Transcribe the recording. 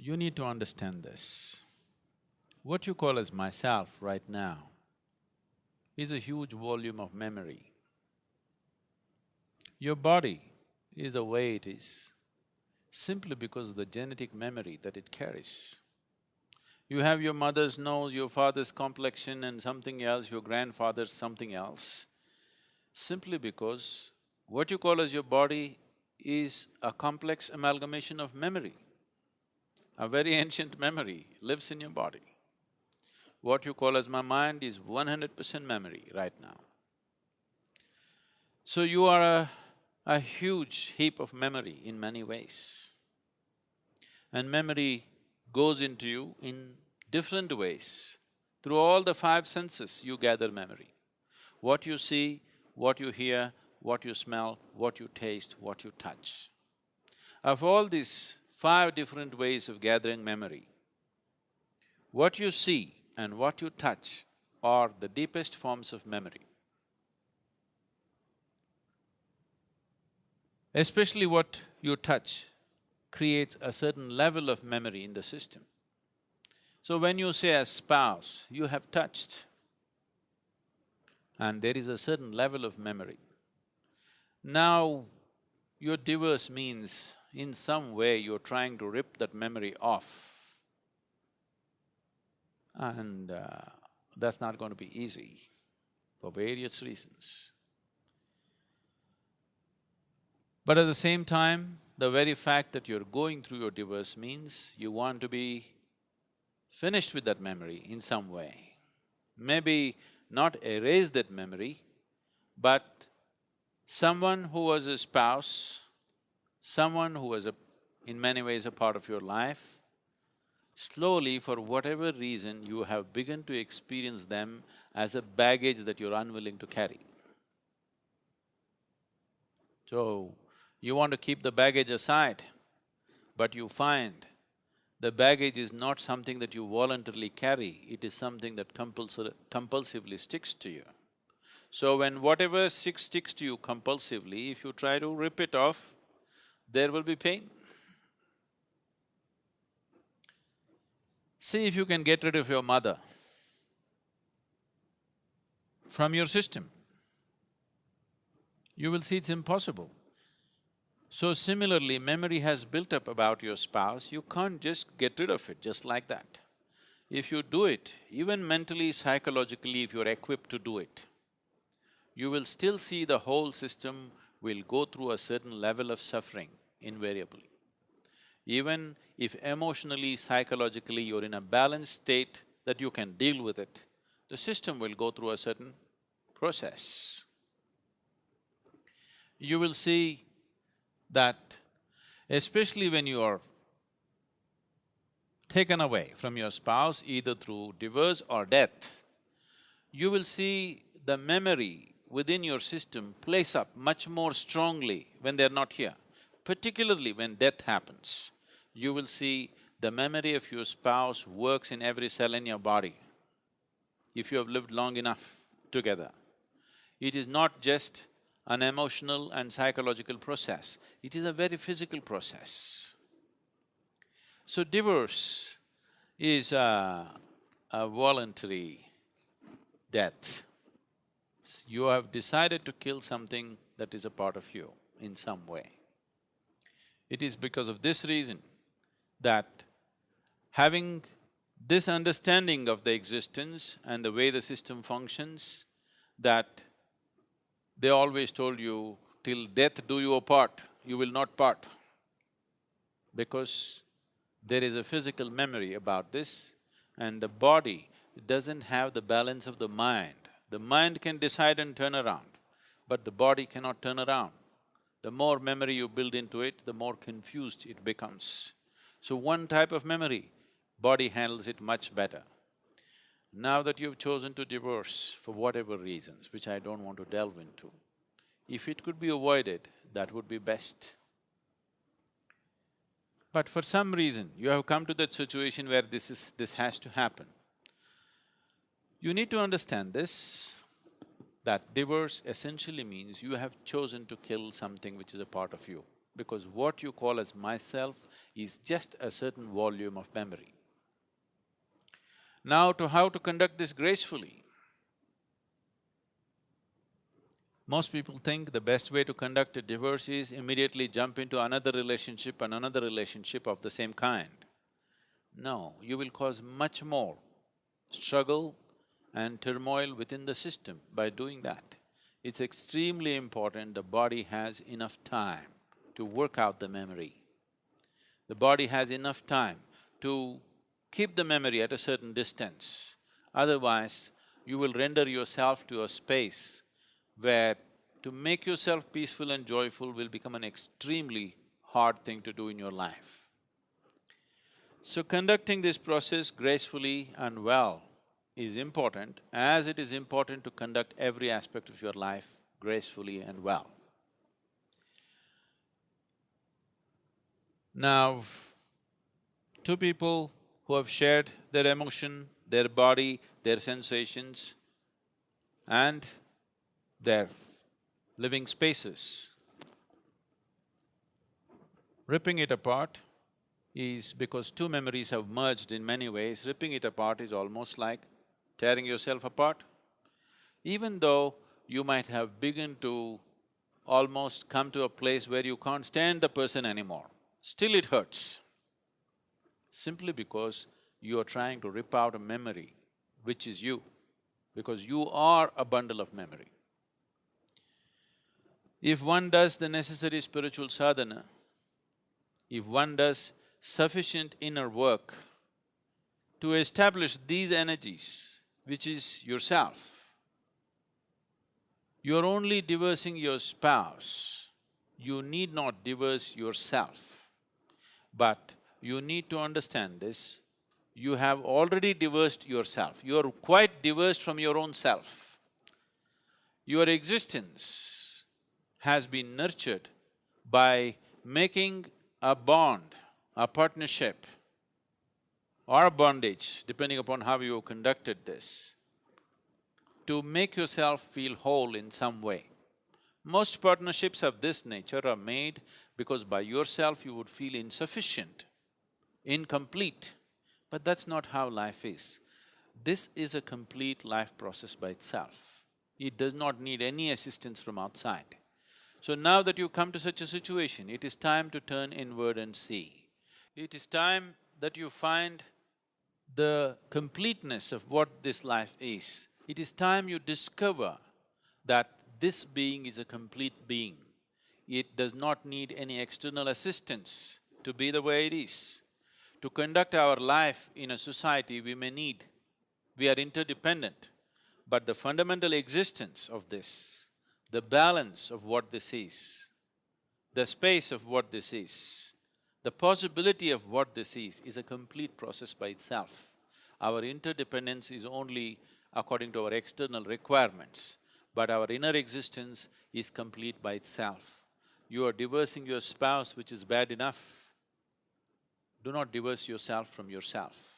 You need to understand this. What you call as myself right now is a huge volume of memory. Your body is the way it is simply because of the genetic memory that it carries. You have your mother's nose, your father's complexion and something else, your grandfather's something else, simply because what you call as your body is a complex amalgamation of memory. A very ancient memory lives in your body. What you call as my mind is 100% memory right now. So you are a huge heap of memory in many ways. And memory goes into you in different ways. Through all the five senses, you gather memory. What you see, what you hear, what you smell, what you taste, what you touch. Of all these five different ways of gathering memory, what you see and what you touch are the deepest forms of memory. Especially what you touch creates a certain level of memory in the system. So when you say a spouse, you have touched, and there is a certain level of memory. Now, your divorce means in some way you're trying to rip that memory off, and that's not going to be easy for various reasons. But at the same time, the very fact that you're going through your divorce means you want to be finished with that memory in some way. Maybe not erase that memory, but someone who was a spouse, someone who was in many ways a part of your life, slowly, for whatever reason, you have begun to experience them as a baggage that you're unwilling to carry. So, you want to keep the baggage aside, but you find the baggage is not something that you voluntarily carry, it is something that compulsively sticks to you. So when whatever sticks to you compulsively, if you try to rip it off, there will be pain. See if you can get rid of your mother from your system. You will see it's impossible. So similarly, memory has built up about your spouse, you can't just get rid of it just like that. If you do it, even mentally, psychologically, if you're equipped to do it, you will still see the whole system will go through a certain level of suffering invariably. Even if emotionally, psychologically you're in a balanced state that you can deal with it, the system will go through a certain process. You will see that especially when you are taken away from your spouse, either through divorce or death, you will see the memory within your system plays up much more strongly when they're not here. Particularly when death happens, you will see the memory of your spouse works in every cell in your body, if you have lived long enough together. It is not just an emotional and psychological process, it is a very physical process. So divorce is a voluntary death. You have decided to kill something that is a part of you in some way. It is because of this reason that having this understanding of the existence and the way the system functions, that they always told you, till death do you apart, you will not part. Because there is a physical memory about this, and the body doesn't have the balance of the mind. The mind can decide and turn around, but the body cannot turn around. The more memory you build into it, the more confused it becomes. So one type of memory, body handles it much better. Now that you've chosen to divorce for whatever reasons, which I don't want to delve into, if it could be avoided, that would be best. But for some reason, you have come to that situation where this has to happen. You need to understand this, that divorce essentially means you have chosen to kill something which is a part of you. because what you call as myself is just a certain volume of memory. Now, to how to conduct this gracefully. Most people think the best way to conduct a divorce is immediately jump into another relationship and another relationship of the same kind. No, you will cause much more struggle and turmoil within the system by doing that. It's extremely important the body has enough time to work out the memory. The body has enough time to keep the memory at a certain distance. Otherwise, you will render yourself to a space where to make yourself peaceful and joyful will become an extremely hard thing to do in your life. So conducting this process gracefully and well is important, as it is important to conduct every aspect of your life gracefully and well. Now, two people who have shared their emotion, their body, their sensations and their living spaces. Ripping it apart is because two memories have merged in many ways. Ripping it apart is almost like tearing yourself apart. Even though you might have begun to almost come to a place where you can't stand the person anymore, still it hurts. Simply because you are trying to rip out a memory which is you, because you are a bundle of memory. If one does the necessary spiritual sadhana, if one does sufficient inner work to establish these energies, which is yourself, you're only divorcing your spouse, you need not divorce yourself. But you need to understand this, you have already divorced yourself, you are quite divorced from your own self. Your existence has been nurtured by making a bond, a partnership or a bondage, depending upon how you conducted this, to make yourself feel whole in some way. Most partnerships of this nature are made because by yourself you would feel insufficient, incomplete, but that's not how life is. This is a complete life process by itself. It does not need any assistance from outside. So now that you come to such a situation, it is time to turn inward and see. It is time that you find the completeness of what this life is. It is time you discover that this being is a complete being. It does not need any external assistance to be the way it is. To conduct our life in a society, we are interdependent, but the fundamental existence of this, the balance of what this is, the space of what this is, the possibility of what this is a complete process by itself. Our interdependence is only according to our external requirements, but our inner existence is complete by itself. You are divorcing your spouse, which is bad enough. Do not divorce yourself from yourself.